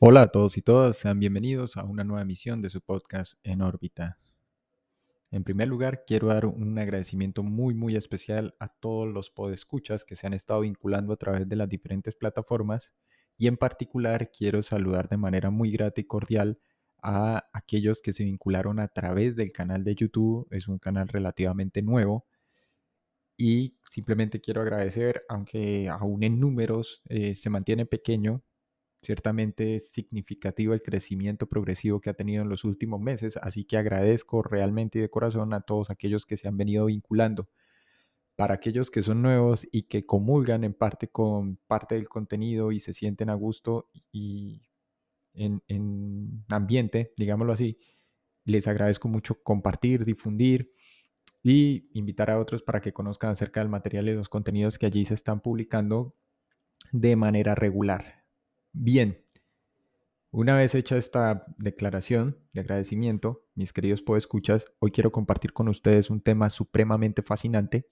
Hola a todos y todas, sean bienvenidos a una nueva emisión de su podcast En órbita. En primer lugar, quiero dar un agradecimiento muy especial a todos los podescuchas que se han estado vinculando a través de las diferentes plataformas y en particular quiero saludar de manera muy grata y cordial a aquellos que se vincularon a través del canal de YouTube. Es un canal relativamente nuevo y simplemente quiero agradecer, aunque aún en números se mantiene pequeño. Ciertamente es significativo el crecimiento progresivo que ha tenido en los últimos meses, así que agradezco realmente y de corazón a todos aquellos que se han venido vinculando. Para aquellos que son nuevos y que comulgan en parte con parte del contenido y se sienten a gusto y en ambiente, digámoslo así, les agradezco mucho compartir, difundir y invitar a otros para que conozcan acerca del material y los contenidos que allí se están publicando de manera regular. Bien, una vez hecha esta declaración de agradecimiento, mis queridos podescuchas, hoy quiero compartir con ustedes un tema supremamente fascinante.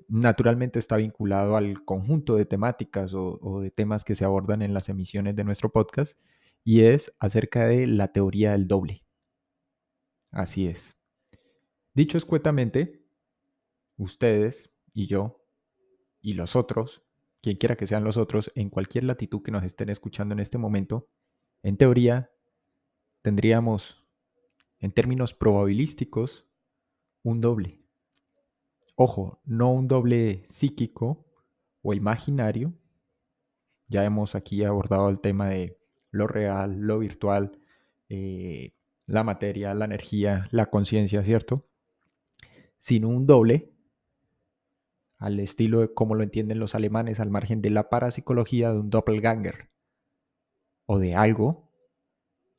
Naturalmente está vinculado al conjunto de temáticas o de temas que se abordan en las emisiones de nuestro podcast y es acerca de la teoría del doble. Así es. Dicho escuetamente, ustedes y yo y los otros, quien quiera que sean los otros, en cualquier latitud que nos estén escuchando en este momento, en teoría tendríamos en términos probabilísticos, un doble. Ojo, no un doble psíquico o imaginario. Ya hemos aquí abordado el tema de lo real, lo virtual, eh, la materia, la energía, la conciencia, ¿cierto? Sino un doble, al estilo de cómo lo entienden los alemanes al margen de la parapsicología de un doppelganger o de algo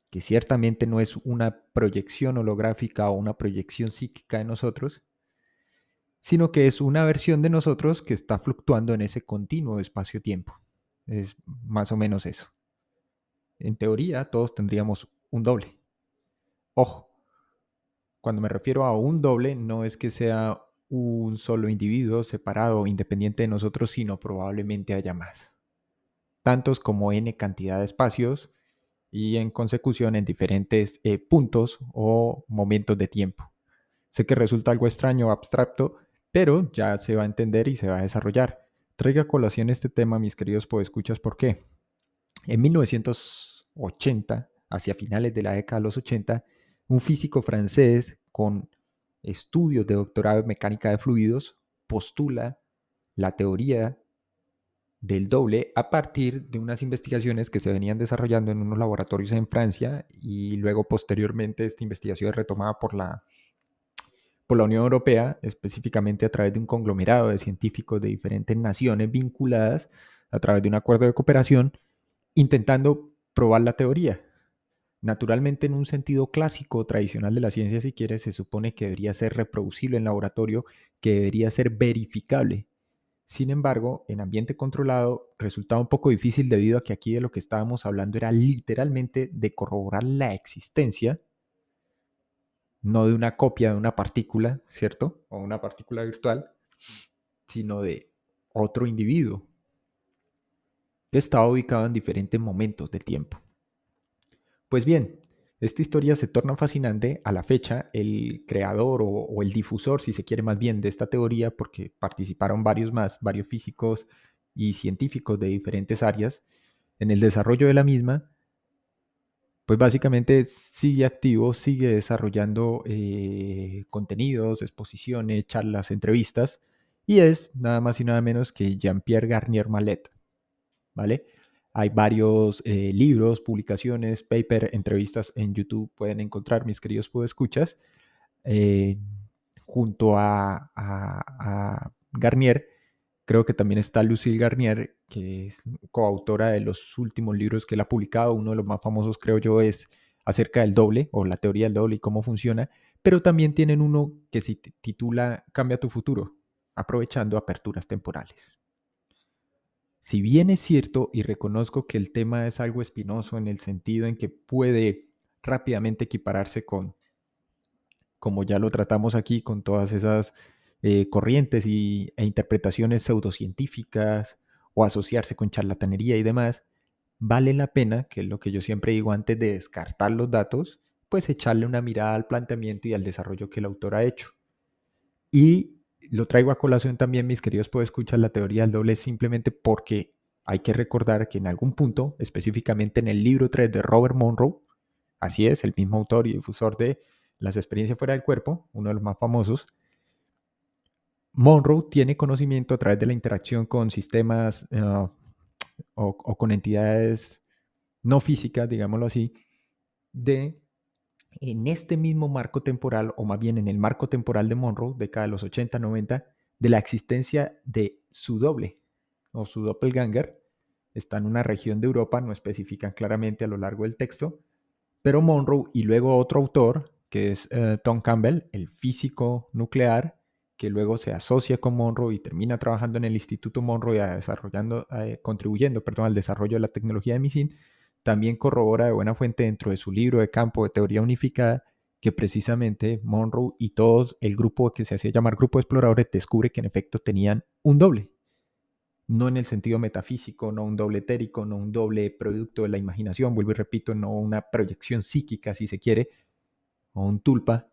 que ciertamente no es una proyección holográfica o una proyección psíquica de nosotros, sino que es una versión de nosotros que está fluctuando en ese continuo espacio-tiempo. Es más o menos eso. En teoría, todos tendríamos un doble. Ojo, cuando me refiero a un doble, no es que sea un solo individuo separado o independiente de nosotros, sino probablemente haya más. Tantos como n cantidad de espacios y en consecución en diferentes puntos o momentos de tiempo. Sé que resulta algo extraño o abstracto, pero ya se va a entender y se va a desarrollar. Traiga a colación este tema, mis queridos podescuchas, ¿por qué? En 1980, hacia finales de la década de los 80, un físico francés con estudios de doctorado en mecánica de fluidos postula la teoría del doble a partir de unas investigaciones que se venían desarrollando en unos laboratorios en Francia y luego posteriormente esta investigación es retomada por la Unión Europea, específicamente a través de un conglomerado de científicos de diferentes naciones vinculadas a través de un acuerdo de cooperación, intentando probar la teoría. Naturalmente, en un sentido clásico o tradicional de la ciencia, si quieres, se supone que debería ser reproducible en laboratorio, que debería ser verificable. Sin embargo, en ambiente controlado resultaba un poco difícil debido a que aquí de lo que estábamos hablando era literalmente de corroborar la existencia, no de una copia de una partícula, ¿cierto? O una partícula virtual, sino de otro individuo que estaba ubicado en diferentes momentos del tiempo. Pues bien, esta historia se torna fascinante a la fecha. El creador o el difusor, si se quiere más bien, de esta teoría, porque participaron varios físicos y científicos de diferentes áreas en el desarrollo de la misma, pues básicamente sigue activo, sigue desarrollando contenidos, exposiciones, charlas, entrevistas, y es nada más y nada menos que Jean-Pierre Garnier Mallet, ¿vale? Hay varios libros, publicaciones, paper, entrevistas en YouTube, pueden encontrar, mis queridos podescuchas, eh, junto a Garnier. Creo que también está Lucille Garnier, que es coautora de los últimos libros que él ha publicado. Uno de los más famosos, creo yo, es acerca del doble o la teoría del doble y cómo funciona. Pero también tienen uno que se titula Cambia tu futuro, aprovechando aperturas temporales. Si bien es cierto y reconozco que el tema es algo espinoso en el sentido en que puede rápidamente equipararse con, como ya lo tratamos aquí, con todas esas corrientes e interpretaciones pseudocientíficas o asociarse con charlatanería y demás, vale la pena, que es lo que yo siempre digo antes de descartar los datos, pues echarle una mirada al planteamiento y al desarrollo que el autor ha hecho. Y lo traigo a colación también, mis queridos escuchar la teoría del doble simplemente porque hay que recordar que en algún punto, específicamente en el libro 3 de Robert Monroe, así es, el mismo autor y difusor de Las experiencias fuera del cuerpo, uno de los más famosos, Monroe tiene conocimiento a través de la interacción con sistemas o con entidades no físicas, digámoslo así, de en este mismo marco temporal, o más bien en el marco temporal de Monroe, década de los 80, 90, de la existencia de su doble o su doppelganger. Está en una región de Europa, no especifican claramente a lo largo del texto, pero Monroe y luego otro autor, que es Tom Campbell, el físico nuclear, que luego se asocia con Monroe y termina trabajando en el Instituto Monroe contribuyendo al desarrollo de la tecnología de MISIN, también corrobora de buena fuente dentro de su libro de campo de teoría unificada que precisamente Monroe y todo el grupo que se hacía llamar grupo de exploradores descubre que en efecto tenían un doble. No en el sentido metafísico, no un doble etérico, no un doble producto de la imaginación, vuelvo y repito, no una proyección psíquica, si se quiere, o un tulpa,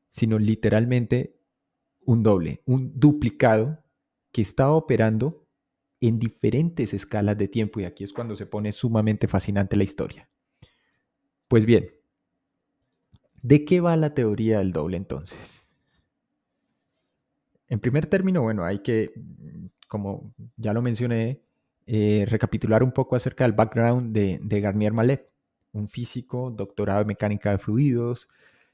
sino literalmente un doble, un duplicado que estaba operando en diferentes escalas de tiempo, y aquí es cuando se pone sumamente fascinante la historia. Pues bien, ¿de qué va la teoría del doble entonces? En primer término, bueno, hay que, como ya lo mencioné, recapitular un poco acerca del background de Garnier Mallet, un físico doctorado en mecánica de fluidos.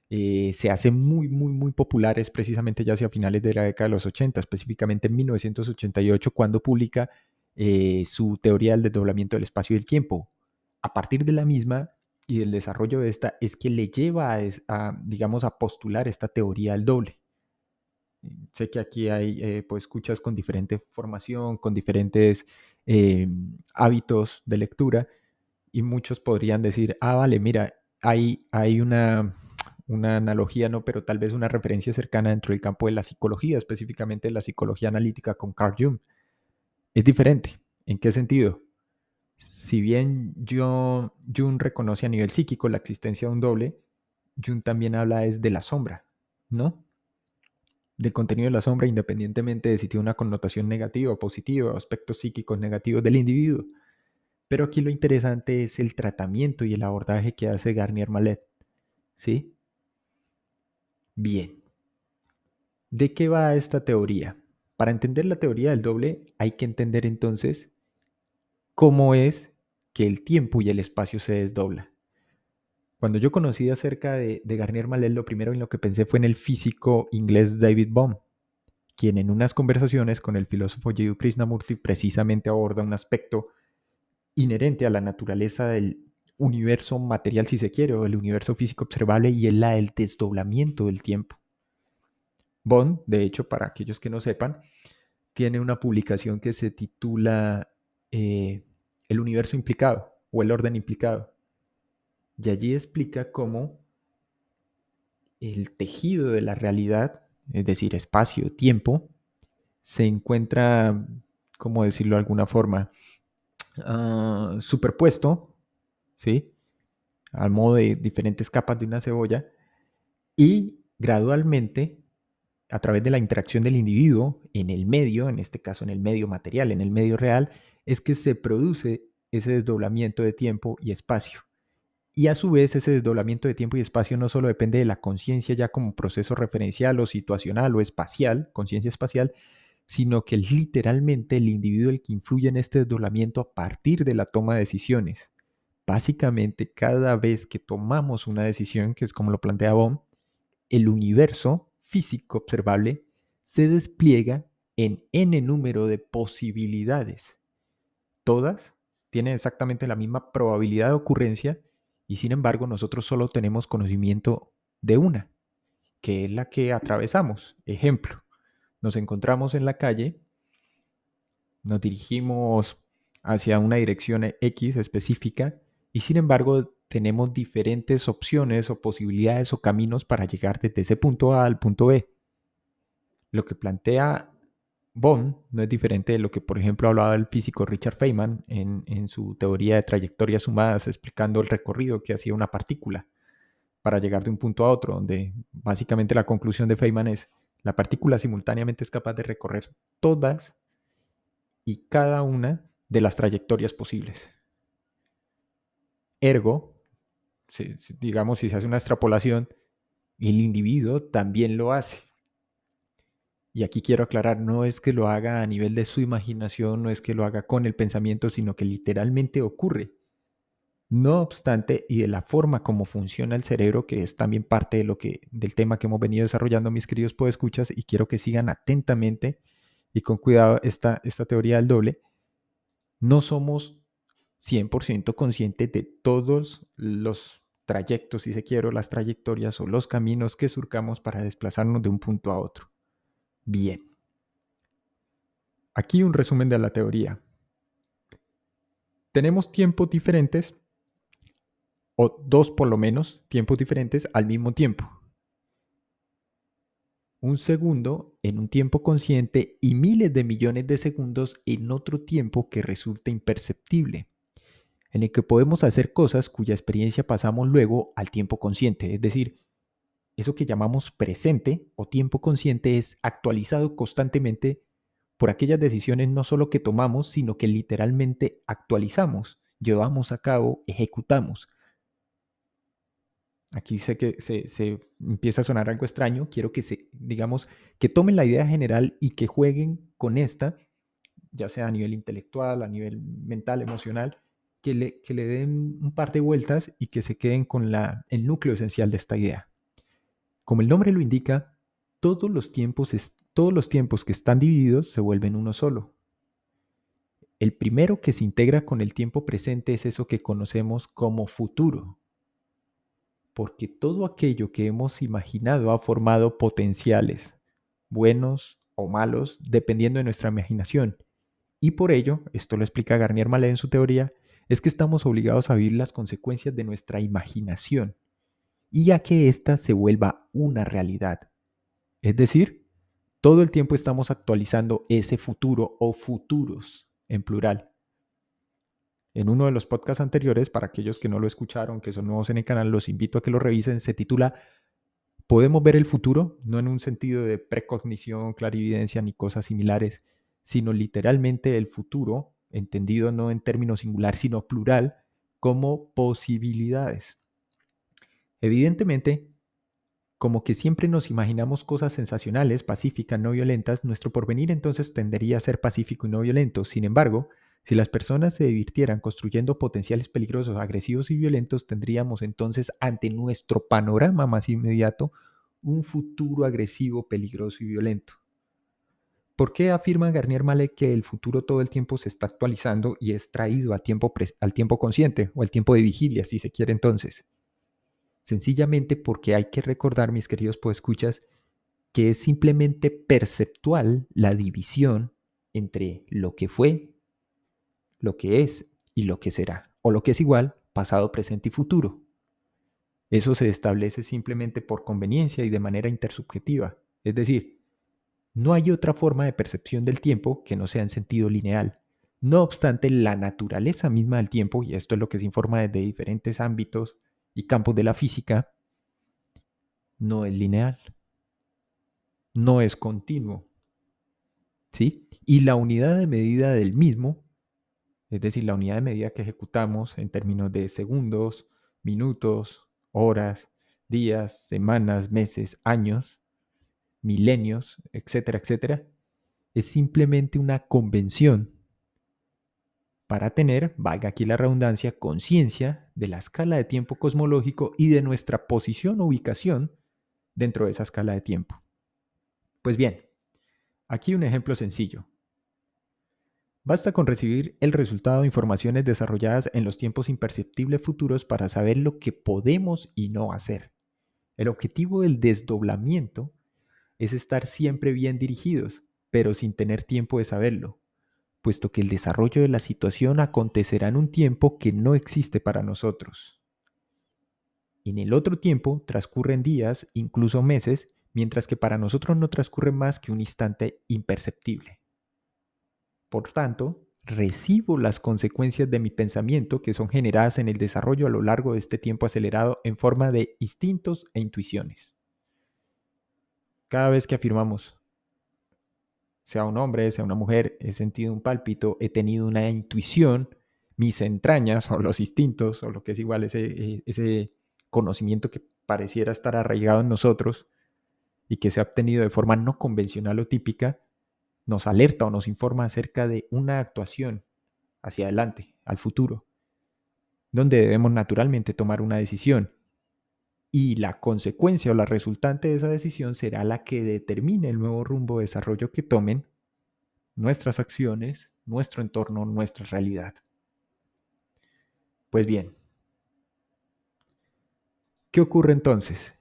Se hace muy populares precisamente ya hacia finales de la década de los 80, específicamente en 1988, cuando publica su teoría del desdoblamiento del espacio y el tiempo. A partir de la misma y del desarrollo de esta es que le lleva digamos, a postular esta teoría del doble. Sé que aquí hay pues escuchas con diferente formación, con diferentes hábitos de lectura, y muchos podrían decir, vale, mira, hay una analogía, ¿no? Pero tal vez una referencia cercana dentro del campo de la psicología, específicamente la psicología analítica con Carl Jung. Es diferente. ¿En qué sentido? Si bien Jung reconoce a nivel psíquico la existencia de un doble, Jung también habla de la sombra, ¿no? Del contenido de la sombra, independientemente de si tiene una connotación negativa o positiva, o aspectos psíquicos negativos del individuo. Pero aquí lo interesante es el tratamiento y el abordaje que hace Garnier Mallet, ¿sí? Bien. ¿De qué va esta teoría? Para entender la teoría del doble hay que entender entonces cómo es que el tiempo y el espacio se desdoblan. Cuando yo conocí acerca de Garnier Mallet, lo primero en lo que pensé fue en el físico inglés David Bohm, quien en unas conversaciones con el filósofo Jiddu Krishnamurti precisamente aborda un aspecto inherente a la naturaleza del universo material, si se quiere, o el universo físico observable, y es la del desdoblamiento del tiempo. Bond, de hecho, para aquellos que no sepan, tiene una publicación que se titula El universo implicado o el orden implicado. Y allí explica cómo el tejido de la realidad, es decir, espacio, tiempo, se encuentra, ¿cómo decirlo de alguna forma? Superpuesto, ¿sí? Al modo de diferentes capas de una cebolla, y gradualmente, a través de la interacción del individuo en el medio, en este caso en el medio material, en el medio real, es que se produce ese desdoblamiento de tiempo y espacio. Y a su vez ese desdoblamiento de tiempo y espacio no solo depende de la conciencia ya como proceso referencial o situacional o espacial, conciencia espacial, sino que literalmente el individuo es el que influye en este desdoblamiento a partir de la toma de decisiones. Básicamente, cada vez que tomamos una decisión, que es como lo plantea Bohm, el universo físico observable se despliega en n número de posibilidades. Todas tienen exactamente la misma probabilidad de ocurrencia y sin embargo nosotros solo tenemos conocimiento de una, que es la que atravesamos. Ejemplo, nos encontramos en la calle, nos dirigimos hacia una dirección X específica y sin embargo tenemos diferentes opciones o posibilidades o caminos para llegar desde ese punto A al punto B. Lo que plantea Bond no es diferente de lo que, por ejemplo, hablaba el físico Richard Feynman en su teoría de trayectorias sumadas, explicando el recorrido que hacía una partícula para llegar de un punto a otro, donde básicamente la conclusión de Feynman es: la partícula simultáneamente es capaz de recorrer todas y cada una de las trayectorias posibles. Ergo, digamos, si se hace una extrapolación, el individuo también lo hace. Y aquí quiero aclarar, no es que lo haga a nivel de su imaginación, no es que lo haga con el pensamiento, sino que literalmente ocurre. No obstante, y de la forma como funciona el cerebro, que es también parte del tema que hemos venido desarrollando, mis queridos podescuchas, y quiero que sigan atentamente y con cuidado esta teoría del doble, no somos 100% conscientes de todos los trayectos, si se quiere, las trayectorias o los caminos que surcamos para desplazarnos de un punto a otro. Bien. Aquí un resumen de la teoría. Tenemos tiempos diferentes, o dos por lo menos, tiempos diferentes al mismo tiempo. Un segundo en un tiempo consciente y miles de millones de segundos en otro tiempo que resulta imperceptible, en el que podemos hacer cosas cuya experiencia pasamos luego al tiempo consciente. Es decir, eso que llamamos presente o tiempo consciente es actualizado constantemente por aquellas decisiones no solo que tomamos, sino que literalmente actualizamos, llevamos a cabo, ejecutamos. Aquí sé que se empieza a sonar algo extraño. Quiero digamos, que tomen la idea general y que jueguen con esta, ya sea a nivel intelectual, a nivel mental, emocional, que le den un par de vueltas y que se queden con el núcleo esencial de esta idea. Como el nombre lo indica, todos los tiempos que están divididos se vuelven uno solo. El primero que se integra con el tiempo presente es eso que conocemos como futuro, porque todo aquello que hemos imaginado ha formado potenciales, buenos o malos, dependiendo de nuestra imaginación. Y por ello, esto lo explica Garnier Mallet en su teoría, es que estamos obligados a vivir las consecuencias de nuestra imaginación y a que ésta se vuelva una realidad. Es decir, todo el tiempo estamos actualizando ese futuro o futuros en plural. En uno de los podcasts anteriores, para aquellos que no lo escucharon, que son nuevos en el canal, los invito a que lo revisen. Se titula "Podemos ver el futuro", no en un sentido de precognición, clarividencia ni cosas similares, sino literalmente el futuro, entendido no en términos singular, sino plural, como posibilidades. Evidentemente, como que siempre nos imaginamos cosas sensacionales, pacíficas, no violentas, nuestro porvenir entonces tendería a ser pacífico y no violento. Sin embargo, si las personas se divirtieran construyendo potenciales peligrosos, agresivos y violentos, tendríamos entonces ante nuestro panorama más inmediato un futuro agresivo, peligroso y violento. ¿Por qué afirma Garnier Mallet que el futuro todo el tiempo se está actualizando y es traído al tiempo consciente o al tiempo de vigilia, si se quiere entonces? Sencillamente porque hay que recordar, mis queridos podescuchas, que es simplemente perceptual la división entre lo que fue, lo que es y lo que será, o lo que es igual, pasado, presente y futuro. Eso se establece simplemente por conveniencia y de manera intersubjetiva, es decir, no hay otra forma de percepción del tiempo que no sea en sentido lineal. No obstante, la naturaleza misma del tiempo, y esto es lo que se informa desde diferentes ámbitos y campos de la física, no es lineal, no es continuo, ¿sí? Y la unidad de medida del mismo, es decir, la unidad de medida que ejecutamos en términos de segundos, minutos, horas, días, semanas, meses, años, milenios, etcétera, etcétera, es simplemente una convención para tener, valga aquí la redundancia, conciencia de la escala de tiempo cosmológico y de nuestra posición o ubicación dentro de esa escala de tiempo. Pues bien, aquí un ejemplo sencillo. Basta con recibir el resultado de informaciones desarrolladas en los tiempos imperceptibles futuros para saber lo que podemos y no hacer. El objetivo del desdoblamiento es estar siempre bien dirigidos, pero sin tener tiempo de saberlo, puesto que el desarrollo de la situación acontecerá en un tiempo que no existe para nosotros. En el otro tiempo transcurren días, incluso meses, mientras que para nosotros no transcurre más que un instante imperceptible. Por tanto, recibo las consecuencias de mi pensamiento que son generadas en el desarrollo a lo largo de este tiempo acelerado en forma de instintos e intuiciones. Cada vez que afirmamos, sea un hombre, sea una mujer, he sentido un pálpito, he tenido una intuición, mis entrañas o los instintos o lo que es igual ese conocimiento que pareciera estar arraigado en nosotros y que se ha obtenido de forma no convencional o típica, nos alerta o nos informa acerca de una actuación hacia adelante, al futuro, donde debemos naturalmente tomar una decisión. Y la consecuencia o la resultante de esa decisión será la que determine el nuevo rumbo de desarrollo que tomen nuestras acciones, nuestro entorno, nuestra realidad. Pues bien, ¿qué ocurre entonces?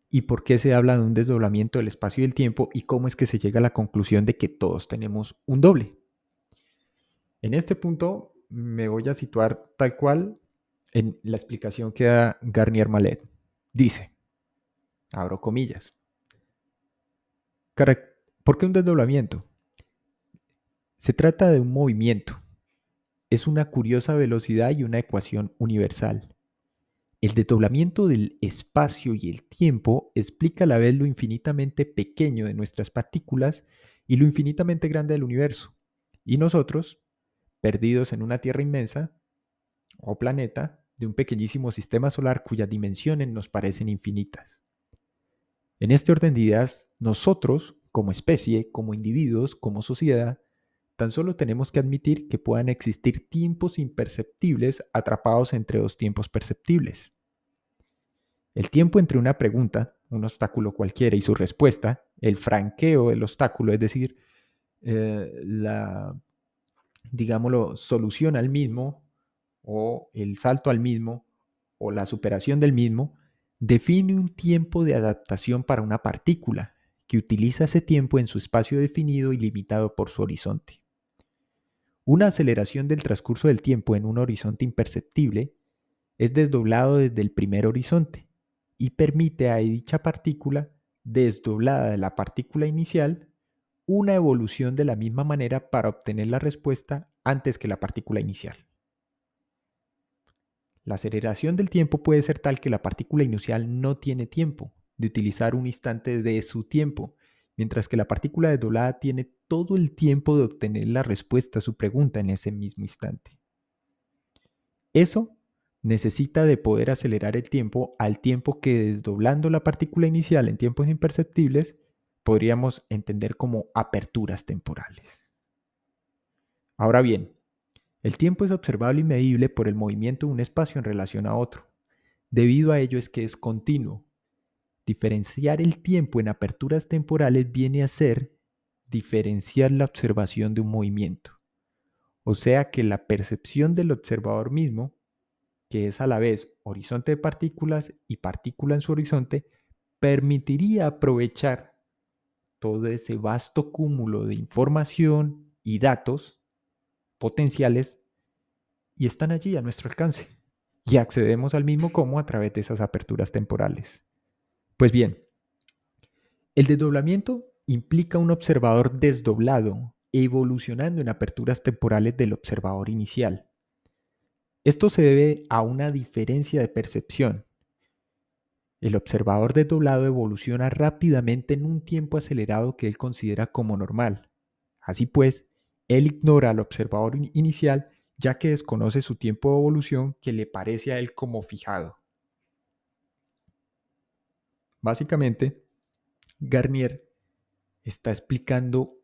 ¿Y por qué se habla de un desdoblamiento del espacio y el tiempo? ¿Y cómo es que se llega a la conclusión de que todos tenemos un doble? En este punto me voy a situar tal cual en la explicación que da Garnier Mallet. Dice, abro comillas, ¿por qué un desdoblamiento? Se trata de un movimiento. Es una curiosa velocidad y una ecuación universal. El desdoblamiento del espacio y el tiempo explica a la vez lo infinitamente pequeño de nuestras partículas y lo infinitamente grande del universo. Y nosotros, perdidos en una Tierra inmensa o planeta de un pequeñísimo sistema solar cuyas dimensiones nos parecen infinitas. En este orden de ideas, nosotros, como especie, como individuos, como sociedad, tan solo tenemos que admitir que puedan existir tiempos imperceptibles atrapados entre dos tiempos perceptibles. El tiempo entre una pregunta, un obstáculo cualquiera, y su respuesta, el franqueo del obstáculo, es decir, la, digámoslo, solución al mismo, o el salto al mismo, o la superación del mismo, define un tiempo de adaptación para una partícula, que utiliza ese tiempo en su espacio definido y limitado por su horizonte. Una aceleración del transcurso del tiempo en un horizonte imperceptible es desdoblado desde el primer horizonte y permite a dicha partícula, desdoblada de la partícula inicial, una evolución de la misma manera para obtener la respuesta antes que la partícula inicial. La aceleración del tiempo puede ser tal que la partícula inicial no tiene tiempo de utilizar un instante de su tiempo, mientras que la partícula desdoblada tiene todo el tiempo de obtener la respuesta a su pregunta en ese mismo instante. Eso necesita de poder acelerar el tiempo al tiempo que desdoblando la partícula inicial en tiempos imperceptibles podríamos entender como aperturas temporales. Ahora bien, el tiempo es observable y medible por el movimiento de un espacio en relación a otro. Debido a ello es que es continuo. Diferenciar el tiempo en aperturas temporales viene a ser diferenciar la observación de un movimiento. O sea que la percepción del observador mismo, que es a la vez horizonte de partículas y partícula en su horizonte, permitiría aprovechar todo ese vasto cúmulo de información y datos potenciales y están allí a nuestro alcance y accedemos al mismo como a través de esas aperturas temporales. Pues bien, el desdoblamiento implica un observador desdoblado evolucionando en aperturas temporales del observador inicial. Esto se debe a una diferencia de percepción. El observador desdoblado evoluciona rápidamente en un tiempo acelerado que él considera como normal. Así pues, él ignora al observador inicial ya que desconoce su tiempo de evolución que le parece a él como fijado. Básicamente, Garnier está explicando,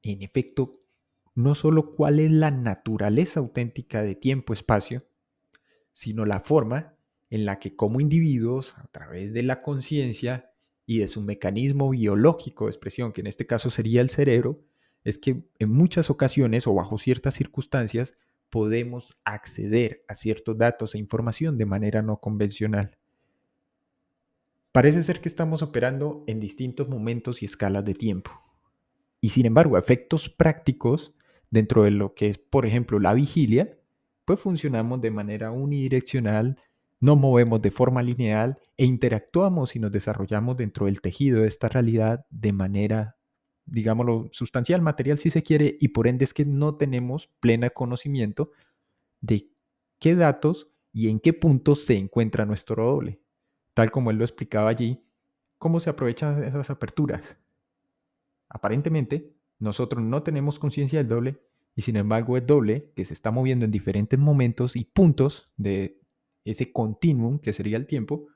en efecto, no solo cuál es la naturaleza auténtica de tiempo-espacio, sino la forma en la que como individuos, a través de la conciencia y de su mecanismo biológico de expresión, que en este caso sería el cerebro, es que en muchas ocasiones o bajo ciertas circunstancias podemos acceder a ciertos datos e información de manera no convencional. Parece ser que estamos operando en distintos momentos y escalas de tiempo. Y sin embargo, a efectos prácticos, dentro de lo que es, por ejemplo, la vigilia, pues funcionamos de manera unidireccional, nos movemos de forma lineal e interactuamos y nos desarrollamos dentro del tejido de esta realidad de manera digámoslo, sustancial, material si se quiere, y por ende es que no tenemos pleno conocimiento de qué datos y en qué puntos se encuentra nuestro doble. Tal como él lo explicaba allí, cómo se aprovechan esas aperturas. Aparentemente, nosotros no tenemos conciencia del doble y sin embargo el doble, que se está moviendo en diferentes momentos y puntos de ese continuum que sería el tiempo,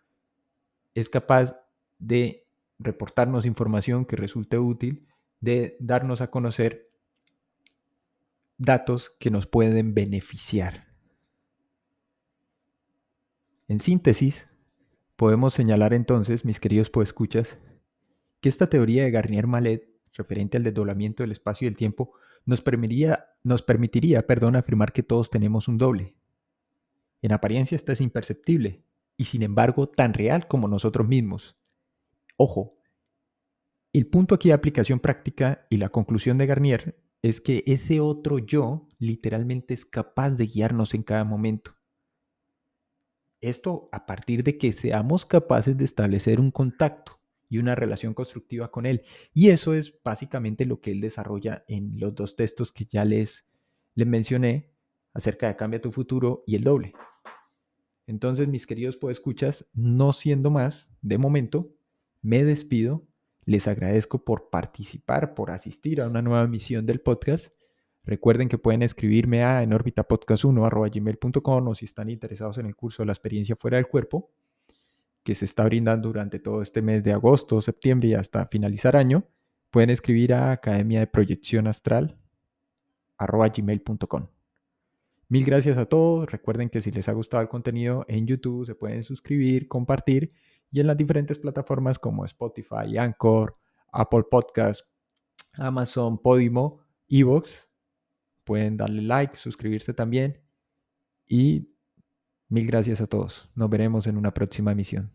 es capaz de reportarnos información que resulte útil, de darnos a conocer datos que nos pueden beneficiar. En síntesis, podemos señalar entonces, mis queridos podescuchas, que esta teoría de Garnier-Mallet, referente al desdoblamiento del espacio y el tiempo, nos permitiría afirmar que todos tenemos un doble. En apariencia esta es imperceptible y sin embargo tan real como nosotros mismos. Ojo, el punto aquí de aplicación práctica y la conclusión de Garnier es que ese otro yo literalmente es capaz de guiarnos en cada momento. Esto a partir de que seamos capaces de establecer un contacto y una relación constructiva con él. Y eso es básicamente lo que él desarrolla en los dos textos que ya les mencioné acerca de Cambia tu futuro y el doble. Entonces, mis queridos podescuchas, no siendo más, de momento, me despido. Les agradezco por participar, por asistir a una nueva emisión del podcast. Recuerden que pueden escribirme a enorbitapodcast1@gmail.com o si están interesados en el curso de la experiencia fuera del cuerpo, que se está brindando durante todo este mes de agosto, septiembre y hasta finalizar año, pueden escribir a academiadeproyeccionastral@gmail.com. Mil gracias a todos. Recuerden que si les ha gustado el contenido en YouTube se pueden suscribir, compartir y en las diferentes plataformas como Spotify, Anchor, Apple Podcast, Amazon, Podimo, Evox. Pueden darle like, suscribirse también y mil gracias a todos. Nos veremos en una próxima emisión.